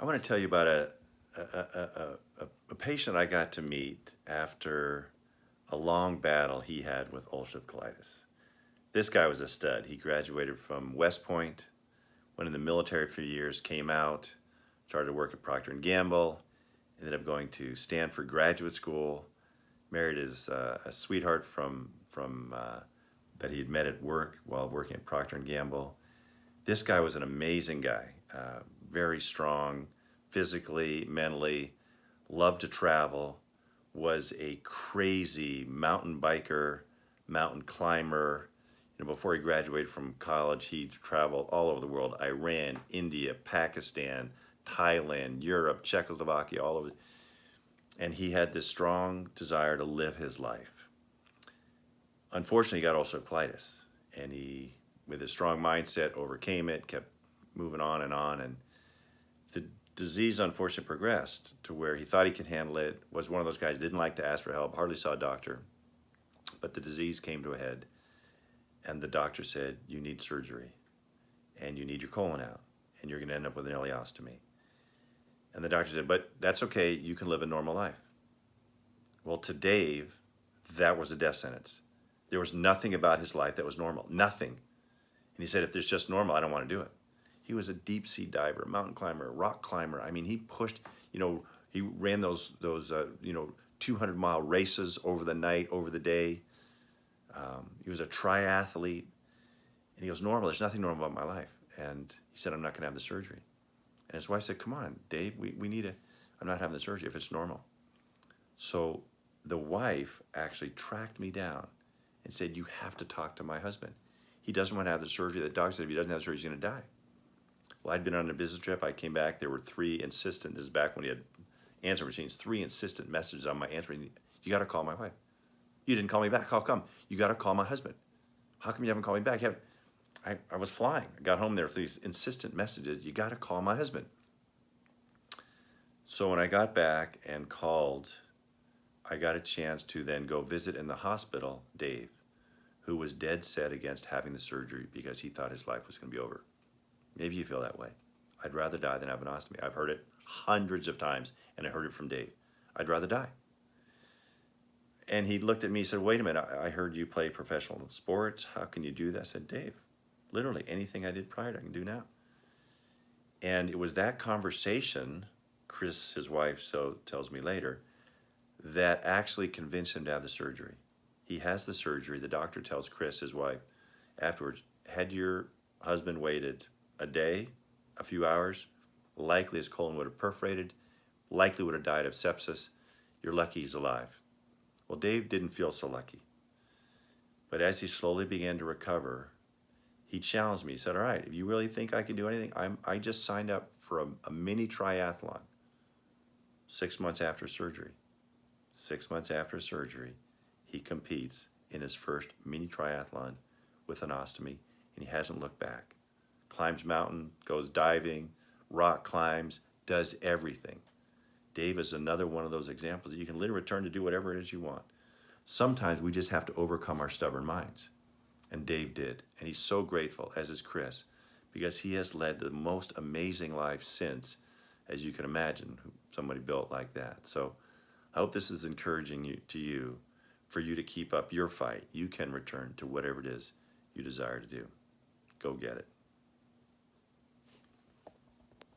I want to tell you about a patient I got to meet after a long battle he had with ulcerative colitis. This guy was a stud. He graduated from West Point, went in the military for years, came out, started to work at Procter & Gamble, ended up going to Stanford graduate school, married his a sweetheart from that he had met at work while working at Procter & Gamble. This guy was an amazing guy, very strong, physically, mentally, loved to travel, was a crazy mountain biker, mountain climber. Before he graduated from college, he traveled all over the world: Iran, India, Pakistan, Thailand, Europe, Czechoslovakia, all over. And he had this strong desire to live his life. Unfortunately, he got ulcerative colitis, and he, with his strong mindset, overcame it, kept moving on, and the disease unfortunately progressed to where he thought he could handle it, was one of those guys, didn't like to ask for help, hardly saw a doctor, but the disease came to a head, and the doctor said, you need surgery, and you need your colon out, and you're going to end up with an ileostomy. And the doctor said, but that's okay, you can live a normal life. Well, to Dave, that was a death sentence. There was nothing about his life that was normal, nothing. And he said, if there's just normal, I don't want to do it. He was a deep sea diver, mountain climber, rock climber. I mean, he pushed, he ran those 200-mile races over the night, over the day. He was a triathlete. And he goes, normal, there's nothing normal about my life. And he said, I'm not going to have the surgery. And his wife said, come on, Dave, we need I'm not having the surgery if it's normal. So the wife actually tracked me down and said, you have to talk to my husband. He doesn't want to have the surgery. The doctor said if he doesn't have the surgery, he's going to die. Well, I'd been on a business trip. I came back. There were this is back when he had answer machines, 3 insistent messages on my answering. You got to call my wife. You didn't call me back. How come? You got to call my husband. How come you haven't called me back? I was flying. I got home there with these insistent messages. You got to call my husband. So when I got back and called, I got a chance to then go visit in the hospital Dave, who was dead set against having the surgery because he thought his life was going to be over. Maybe you feel that way. I'd rather die than have an ostomy. I've heard it hundreds of times, and I heard it from Dave. I'd rather die. And he looked at me and said, wait a minute, I heard you play professional sports. How can you do that? I said, Dave, literally anything I did prior to I can do now. And it was that conversation, Chris, his wife, so tells me later, that actually convinced him to have the surgery. He has the surgery. The doctor tells Chris, his wife, afterwards, had your husband waited a day, a few hours, likely his colon would have perforated, likely would have died of sepsis. You're lucky he's alive. Well, Dave didn't feel so lucky. But as he slowly began to recover, he challenged me. He said, all right, if you really think I can do anything, I just signed up for a mini triathlon 6 months after surgery. 6 months after surgery, he competes in his first mini triathlon with an ostomy, and he hasn't looked back. Climbs mountain, goes diving, rock climbs, does everything. Dave is another one of those examples that you can literally return to do whatever it is you want. Sometimes we just have to overcome our stubborn minds. And Dave did. And he's so grateful, as is Chris, because he has led the most amazing life since, as you can imagine, somebody built like that. So I hope this is encouraging you for you to keep up your fight. You can return to whatever it is you desire to do. Go get it.